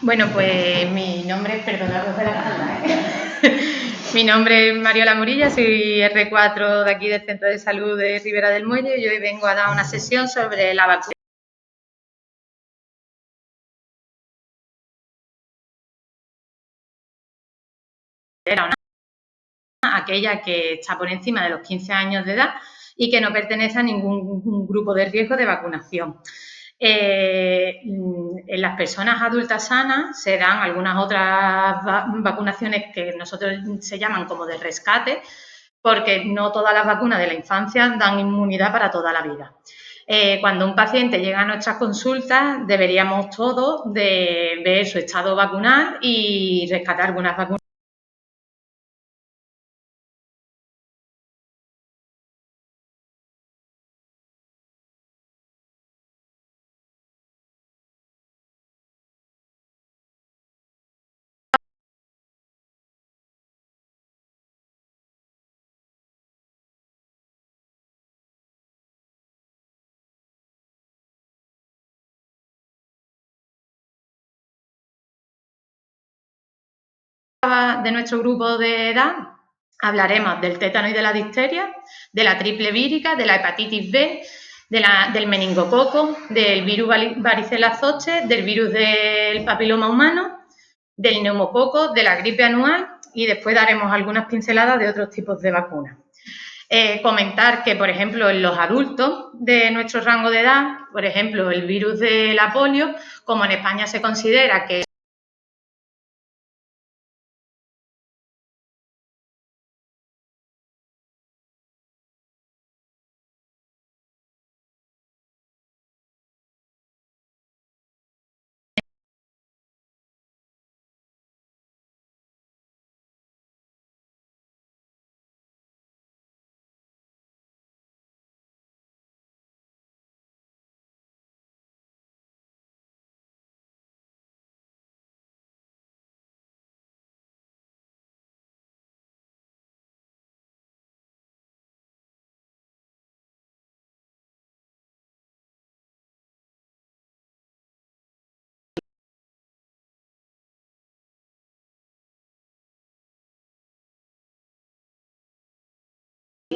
Bueno, pues mi nombre es, perdonad de la espalda, Mi nombre es Mariola Murilla, soy R4 de aquí del Centro de Salud de Ribera del Muelle y hoy vengo a dar una sesión sobre la vacuna. Aquella que está por encima de los 15 años de edad y que no pertenece a ningún grupo de riesgo de vacunación. En las personas adultas sanas se dan algunas otras vacunaciones que nosotros se llaman como de rescate, porque no todas las vacunas de la infancia dan inmunidad para toda la vida. Cuando un paciente llega a nuestras consultas, deberíamos todos de ver su estado vacunal y rescatar algunas vacunas. De nuestro grupo de edad hablaremos del tétano y de la difteria, de la triple vírica, de la hepatitis B, del meningococo, del virus varicela zoster, del virus del papiloma humano, del neumococo, de la gripe anual y después daremos algunas pinceladas de otros tipos de vacunas. Comentar que, por ejemplo, en los adultos de nuestro rango de edad, por ejemplo, el virus de la polio, como en España se considera que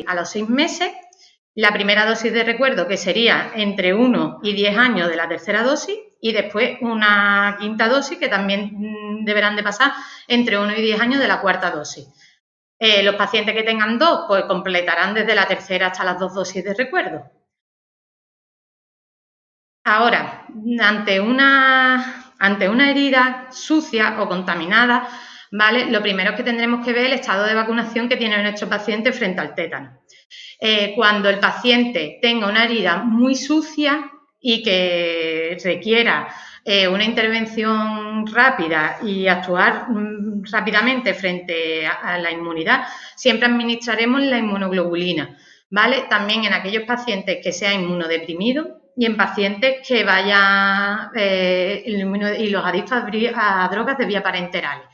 a los 6 meses, la primera dosis de recuerdo, que sería entre 1 y 10 años de la tercera dosis, y después una quinta dosis, que también deberán de pasar entre 1 y 10 años de la cuarta dosis. Los pacientes que tengan 2, pues completarán desde la tercera hasta las 2 dosis de recuerdo. Ahora, ante una herida sucia o contaminada, ¿vale? Lo primero es que tendremos que ver el estado de vacunación que tiene nuestro paciente frente al tétano. Cuando el paciente tenga una herida muy sucia y que requiera una intervención rápida y actuar rápidamente frente a la inmunidad, siempre administraremos la inmunoglobulina, ¿vale? También en aquellos pacientes que sean inmunodeprimidos y en pacientes que vayan y los adictos a drogas de vía parenterales.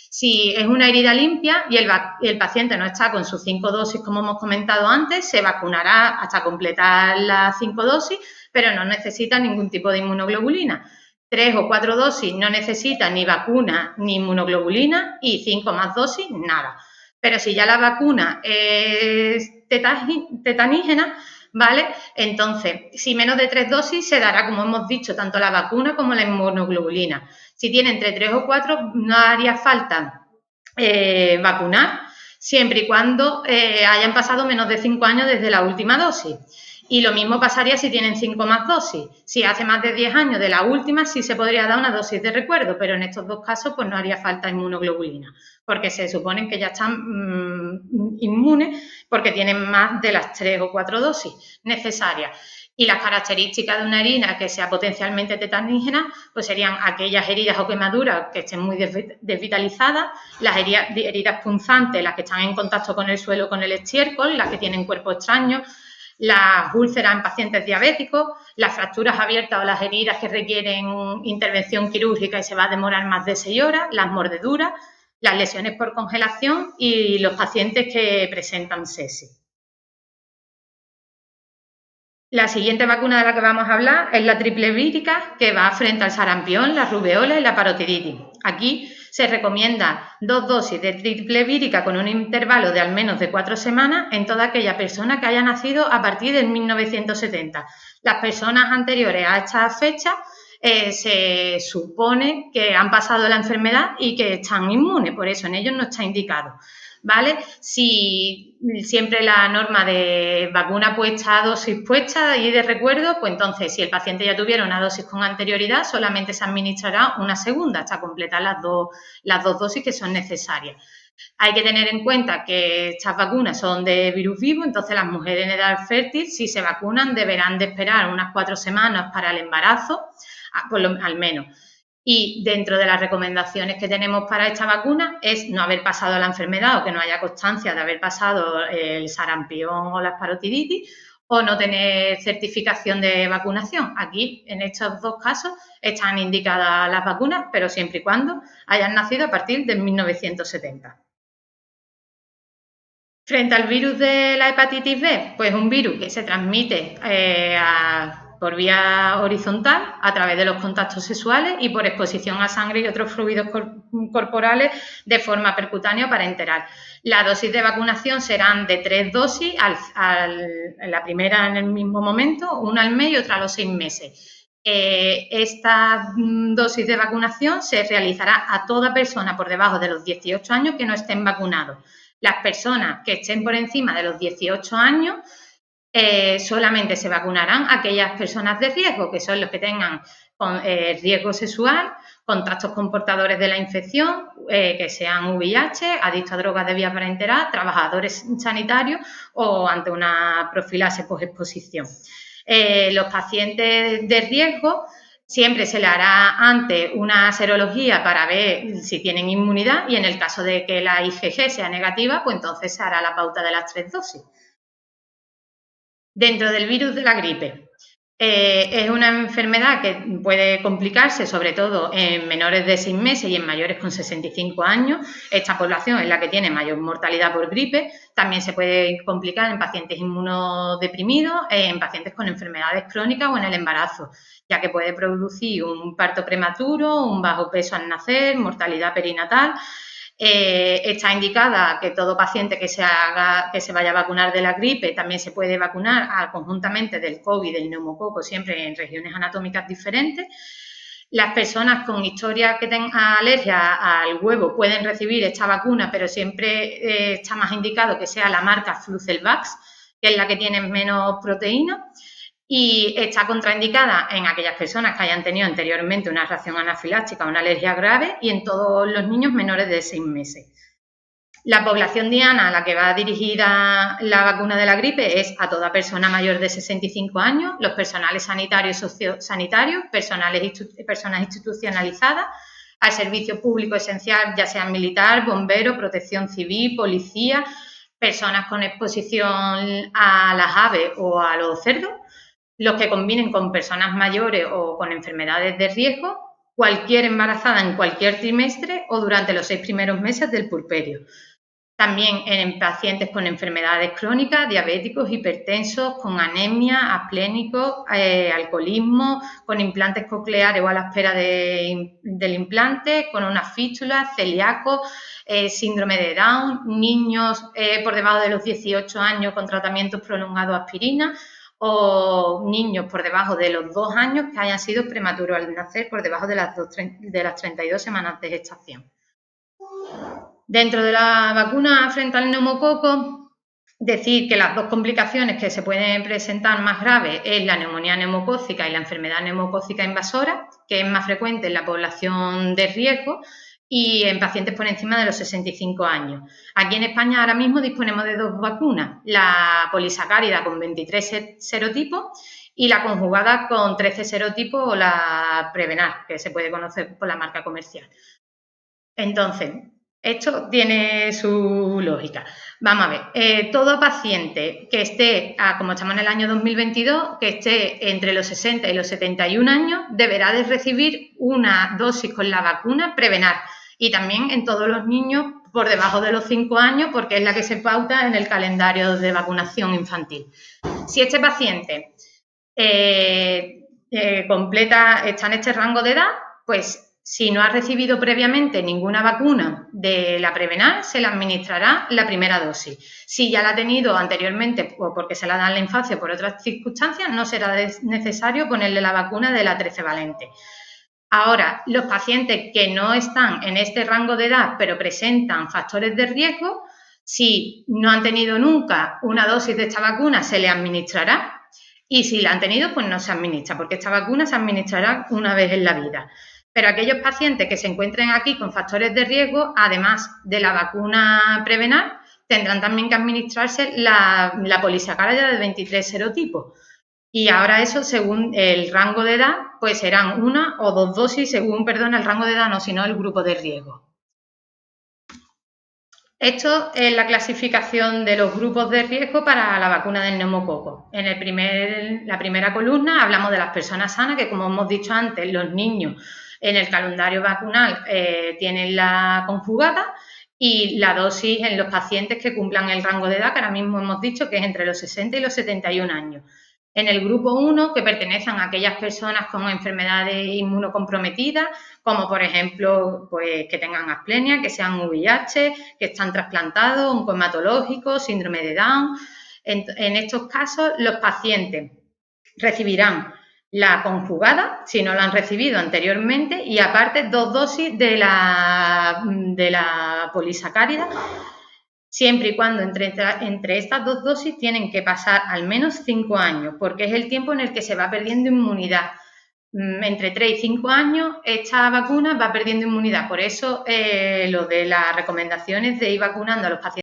Si es una herida limpia y el paciente no está con sus 5 dosis, como hemos comentado antes, se vacunará hasta completar las 5 dosis, pero no necesita ningún tipo de inmunoglobulina. 3 o 4 dosis no necesita ni vacuna ni inmunoglobulina y 5 más dosis, nada. Pero si ya la vacuna es tetanígena, ¿vale? Entonces, si menos de 3 dosis, se dará, como hemos dicho, tanto la vacuna como la inmunoglobulina. Si tiene entre 3 o 4, no haría falta vacunar, siempre y cuando hayan pasado menos de 5 años desde la última dosis. Y lo mismo pasaría si tienen 5 más dosis. Si hace más de 10 años de la última, sí se podría dar una dosis de recuerdo, pero en estos dos casos pues no haría falta inmunoglobulina, porque se supone que ya están inmunes porque tienen más de las 3 o 4 dosis necesarias. Y las características de una herida que sea potencialmente tetanígena, pues serían aquellas heridas o quemaduras que estén muy desvitalizadas, las heridas punzantes, las que están en contacto con el suelo, con el estiércol, las que tienen cuerpo extraño, las úlceras en pacientes diabéticos, las fracturas abiertas o las heridas que requieren intervención quirúrgica y se va a demorar más de 6 horas, las mordeduras, las lesiones por congelación y los pacientes que presentan sepsis. La siguiente vacuna de la que vamos a hablar es la triple vírica, que va frente al sarampión, la rubeola y la parotiditis. Aquí se recomienda 2 dosis de triple vírica con un intervalo de al menos de 4 semanas en toda aquella persona que haya nacido a partir de 1970. Las personas anteriores a esta fecha se supone que han pasado la enfermedad y que están inmunes, por eso en ellos no está indicado. ¿Vale? Si siempre la norma de vacuna puesta, dosis puesta y de recuerdo, pues entonces si el paciente ya tuviera una dosis con anterioridad, solamente se administrará una segunda hasta completar las dos dosis que son necesarias. Hay que tener en cuenta que estas vacunas son de virus vivo, entonces las mujeres en edad fértil, si se vacunan, deberán de esperar unas 4 semanas para el embarazo, al menos. Y dentro de las recomendaciones que tenemos para esta vacuna es no haber pasado la enfermedad o que no haya constancia de haber pasado el sarampión o la parotiditis o no tener certificación de vacunación. Aquí, en estos dos casos, están indicadas las vacunas, pero siempre y cuando hayan nacido a partir de 1970. Frente al virus de la hepatitis B, pues un virus que se transmite por vía horizontal a través de los contactos sexuales y por exposición a sangre y otros fluidos corporales de forma percutánea o parenteral. La dosis de vacunación serán de 3 dosis, la primera en el mismo momento, una al mes y otra a los 6 meses. Esta dosis de vacunación se realizará a toda persona por debajo de los 18 años que no estén vacunados. Las personas que estén por encima de los 18 años solamente se vacunarán aquellas personas de riesgo, que son los que tengan riesgo sexual, contactos con portadores de la infección, que sean VIH, adictos a drogas de vía parenteral, trabajadores sanitarios o ante una profilaxis posexposición. Los pacientes de riesgo siempre se le hará antes una serología para ver si tienen inmunidad y en el caso de que la IgG sea negativa, pues entonces se hará la pauta de las 3 dosis. Dentro del virus de la gripe, es una enfermedad que puede complicarse sobre todo en menores de 6 meses y en mayores con 65 años. Esta población es la que tiene mayor mortalidad por gripe. También se puede complicar en pacientes inmunodeprimidos, en pacientes con enfermedades crónicas o en el embarazo, ya que puede producir un parto prematuro, un bajo peso al nacer, mortalidad perinatal. Está indicada que todo paciente que se vaya a vacunar de la gripe también se puede vacunar conjuntamente del COVID y del neumococo, siempre en regiones anatómicas diferentes. Las personas con historia que tengan alergia al huevo pueden recibir esta vacuna, pero siempre está más indicado que sea la marca Flucelvax, que es la que tiene menos proteína. Y está contraindicada en aquellas personas que hayan tenido anteriormente una reacción anafiláctica o una alergia grave y en todos los niños menores de 6 meses. La población diana a la que va dirigida la vacuna de la gripe es a toda persona mayor de 65 años, los personales sanitarios y sociosanitarios, personas institucionalizadas, al servicio público esencial, ya sea militar, bombero, protección civil, policía, personas con exposición a las aves o a los cerdos, los que combinen con personas mayores o con enfermedades de riesgo, cualquier embarazada en cualquier trimestre o durante los 6 primeros meses del puerperio. También en pacientes con enfermedades crónicas, diabéticos, hipertensos, con anemia, asplénicos, alcoholismo, con implantes cocleares o a la espera del implante, con una fístula, celíacos, síndrome de Down, niños por debajo de los 18 años con tratamientos prolongados de aspirina, o niños por debajo de los 2 años que hayan sido prematuros al nacer por debajo de las 32 semanas de gestación. Dentro de la vacuna frente al neumococo, decir que las dos complicaciones que se pueden presentar más graves es la neumonía neumocócica y la enfermedad neumocócica invasora, que es más frecuente en la población de riesgo y en pacientes por encima de los 65 años. Aquí en España ahora mismo disponemos de 2 vacunas, la polisacárida con 23 serotipos y la conjugada con 13 serotipos o la Prevenar, que se puede conocer por la marca comercial. Entonces, esto tiene su lógica. Vamos a ver, todo paciente que esté, como estamos en el año 2022, que esté entre los 60 y los 71 años, deberá de recibir una dosis con la vacuna Prevenar y también en todos los niños por debajo de los 5 años, porque es la que se pauta en el calendario de vacunación infantil. Si este paciente está en este rango de edad, pues si no ha recibido previamente ninguna vacuna de la Prevenar, se le administrará la primera dosis. Si ya la ha tenido anteriormente o porque se la da en la infancia o por otras circunstancias, no será necesario ponerle la vacuna de la 13 valente. Ahora, los pacientes que no están en este rango de edad, pero presentan factores de riesgo, si no han tenido nunca una dosis de esta vacuna, se le administrará. Y si la han tenido, pues no se administra, porque esta vacuna se administrará una vez en la vida. Pero aquellos pacientes que se encuentren aquí con factores de riesgo, además de la vacuna Prevenar, tendrán también que administrarse la polisacárida de 23 serotipos. Y ahora eso, según el rango de edad, pues serán una o dos dosis, según, el rango de edad, no, sino el grupo de riesgo. Esto es la clasificación de los grupos de riesgo para la vacuna del neumococo. En la primera columna hablamos de las personas sanas, que como hemos dicho antes, los niños en el calendario vacunal tienen la conjugada, y la dosis en los pacientes que cumplan el rango de edad, que ahora mismo hemos dicho que es entre los 60 y los 71 años. En el grupo 1, que pertenecen a aquellas personas con enfermedades inmunocomprometidas, como por ejemplo, pues que tengan asplenia, que sean VIH, que están trasplantados, oncohematológicos, síndrome de Down. En estos casos, los pacientes recibirán la conjugada, si no la han recibido anteriormente, y aparte 2 dosis de la polisacárida, siempre y cuando entre estas 2 dosis tienen que pasar al menos 5 años, porque es el tiempo en el que se va perdiendo inmunidad. Entre 3 y 5 años esta vacuna va perdiendo inmunidad, por eso lo de las recomendaciones de ir vacunando a los pacientes